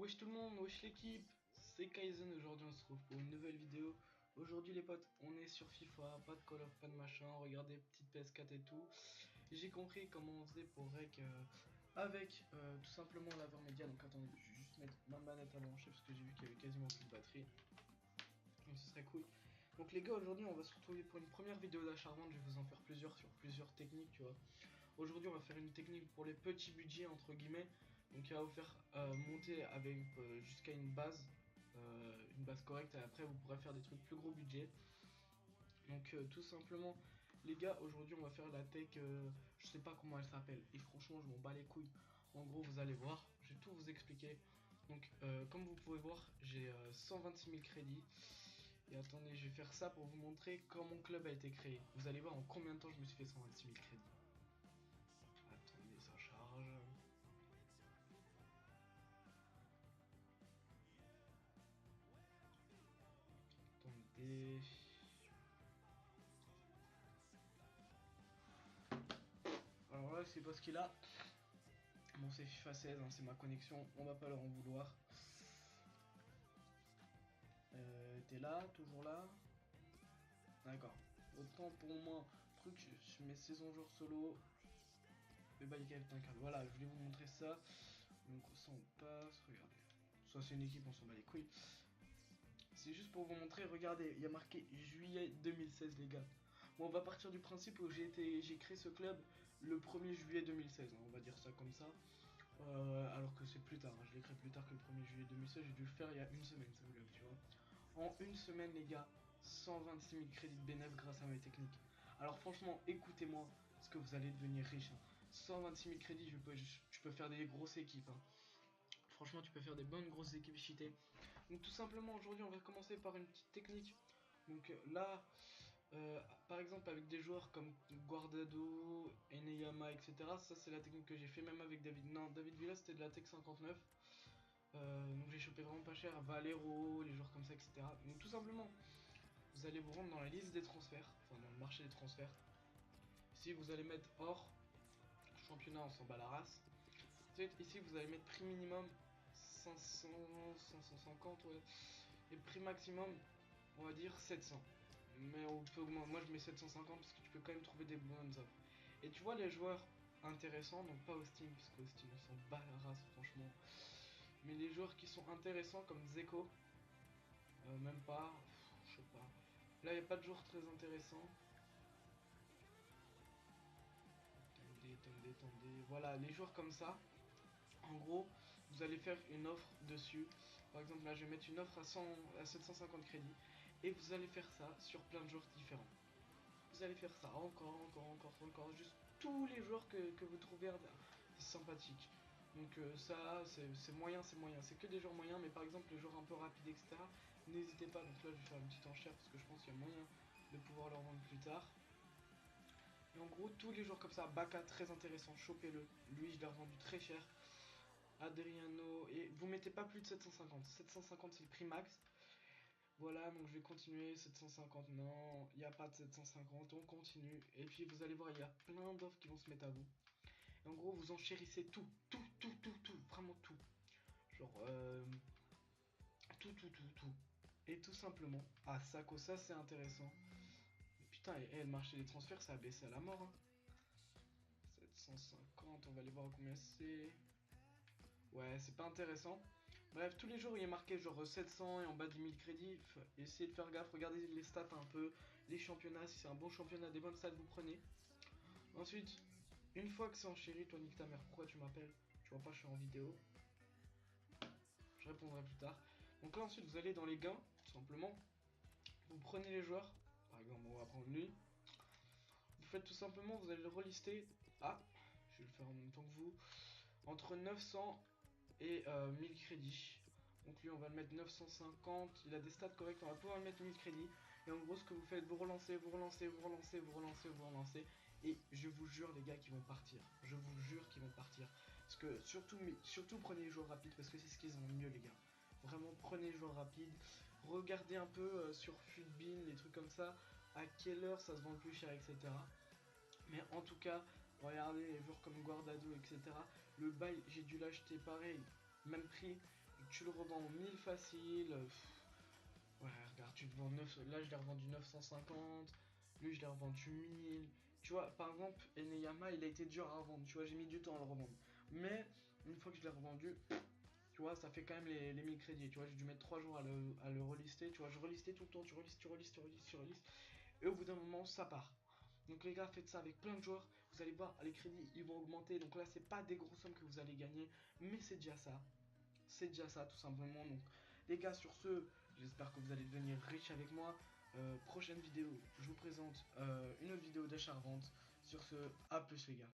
Wesh tout le monde, wesh l'équipe, c'est Kaizen. Aujourd'hui on se retrouve pour une nouvelle vidéo. Aujourd'hui les potes, on est sur FIFA, pas de Call of, pas de machin, regardez petite PS4 et tout. J'ai compris comment on faisait pour rec avec tout simplement l'Avermedia. Donc attendez, je vais juste mettre ma manette à brancher parce que j'ai vu qu'il y avait quasiment plus de batterie. Donc ce serait cool. Donc les gars, aujourd'hui on va se retrouver pour une première vidéo d'achat-revente. Je vais vous en faire plusieurs sur plusieurs techniques, tu vois. Aujourd'hui on va faire une technique pour les petits budgets entre guillemets. Donc il va vous faire monter avec jusqu'à une base correcte, et après vous pourrez faire des trucs plus gros budget. Donc tout simplement les gars, aujourd'hui on va faire la tech, je sais pas comment elle s'appelle et franchement je m'en bats les couilles. En gros vous allez voir, je vais tout vous expliquer. Donc comme vous pouvez voir, j'ai 126 000 crédits. Et attendez, je vais faire ça pour vous montrer quand mon club a été créé. Vous allez voir en combien de temps je me suis fait 126 000 crédits. Attendez, ça charge. Attendez. Alors là, c'est parce qu'il a. Bon, c'est FIFA 16, hein, c'est ma connexion, on va pas leur en vouloir. T'es là, toujours là. D'accord. Autant pour moi, truc, je mets saison jour solo. Et bah, il y a quelqu'un. Voilà, je voulais vous montrer ça. Donc, ça on passe, regardez. Soit c'est une équipe, on s'en bat les couilles. C'est juste pour vous montrer, regardez, il y a marqué juillet 2016, les gars. Bon, on va partir du principe où j'ai créé ce club le 1er juillet 2016, hein, on va dire ça comme ça. Alors que c'est plus tard, hein, je l'ai créé plus tard que le 1er juillet 2016, j'ai dû le faire il y a une semaine, ce club, tu vois. En une semaine, les gars, 126 000 crédits de bénéfice grâce à mes techniques. Alors franchement, écoutez-moi, parce que vous allez devenir riche. Hein. 126 000 crédits, tu peux faire des grosses équipes. Hein. Franchement, tu peux faire des bonnes grosses équipes cheatées. Donc tout simplement, aujourd'hui, on va commencer par une petite technique. Donc là, par exemple, avec des joueurs comme Guardado, Eneyama, etc. Ça, c'est la technique que j'ai fait, même avec David. Non, David Villa, c'était de la Tech 59. Donc j'ai chopé vraiment pas cher. Valero, les joueurs comme ça, etc. Donc tout simplement, vous allez vous rendre dans la liste des transferts, enfin dans le marché des transferts. Ici, vous allez mettre hors championnat, on s'en bat la race. Ici, vous allez mettre prix minimum 500, 550, ouais. Et prix maximum, on va dire 700. Mais on peut augmenter. Moi, je mets 750 parce que tu peux quand même trouver des bonnes offres. Et tu vois les joueurs intéressants, donc pas Austin, parce qu'Austin, on s'en bat la race, franchement. Mais les joueurs qui sont intéressants, comme Zeko, même pas, je sais pas. Là, il n'y a pas de joueurs très intéressants. Attendez. Voilà, les joueurs comme ça. En gros, vous allez faire une offre dessus. Par exemple, là, je vais mettre une offre à 750 crédits. Et vous allez faire ça sur plein de joueurs différents. Vous allez faire ça encore, juste tous les joueurs que vous trouvez sympathiques. Donc ça, c'est moyen, c'est que des joueurs moyens, mais par exemple les joueurs un peu rapides, etc. N'hésitez pas, donc là je vais faire une petite enchère parce que je pense qu'il y a moyen de pouvoir leur vendre plus tard. Et en gros, tous les joueurs comme ça, Baka, très intéressant, chopez-le. Lui, je l'ai revendu très cher. Adriano, et vous mettez pas plus de 750. 750 c'est le prix max. Voilà, donc je vais continuer. 750, non, il n'y a pas de 750, on continue. Et puis vous allez voir, il y a plein d'offres qui vont se mettre à vous. Et en gros, vous enchérissez tout, vraiment tout. Genre, tout. Et tout simplement, ah, Sako, ça c'est intéressant. Mais putain, et le marché des transferts, ça a baissé à la mort. Hein. 750, on va aller voir combien c'est. Ouais, c'est pas intéressant. Bref, tous les jours il est marqué genre 700 et en bas 10 000 crédits. Essayez de faire gaffe, regardez les stats un peu, les championnats, si c'est un bon championnat, des bonnes stats, vous prenez. Ensuite, une fois que c'est enchéri, toi nique ta mère, pourquoi tu m'appelles? Tu vois pas, je suis en vidéo. Je répondrai plus tard. Donc là, ensuite, vous allez dans les gains, tout simplement. Vous prenez les joueurs, par exemple, on va prendre lui. Vous faites tout simplement, vous allez le relister. Ah, je vais le faire en même temps que vous. Entre 900 et 1000 crédits. Donc lui on va le mettre 950, il a des stats corrects, on va pouvoir le mettre 1000 crédits. Et en gros ce que vous faites, vous relancez. Et je vous jure les gars qu'ils vont partir. Je vous jure qu'ils vont partir. Parce que surtout prenez les joueurs rapides parce que c'est ce qu'ils ont de mieux les gars. Vraiment prenez les joueurs rapides. Regardez un peu sur Futbin, les trucs comme ça. À quelle heure ça se vend le plus cher, etc. Mais en tout cas, regardez les joueurs comme Guardado, etc. Le bail, j'ai dû l'acheter pareil, même prix, tu le revends 1000 facile. Ouais, regarde, tu te vends 9, là je l'ai revendu 950, lui je l'ai revendu 1000. Tu vois, par exemple, Eneyama il a été dur à revendre, tu vois, j'ai mis du temps à le revendre. Mais une fois que je l'ai revendu, tu vois, ça fait quand même les 1000 crédits, tu vois, j'ai dû mettre 3 jours à le relister, tu vois, je relistais tout le temps, tu relistes, tu relistes, tu relistes, tu relistes, et au bout d'un moment, ça part. Donc les gars, faites ça avec plein de joueurs, vous allez voir, les crédits, ils vont augmenter, donc là, c'est pas des grosses sommes que vous allez gagner, mais c'est déjà ça, tout simplement, donc les gars, sur ce, j'espère que vous allez devenir riche avec moi. Prochaine vidéo, je vous présente une autre vidéo d'achat-revente. Sur ce, à plus les gars.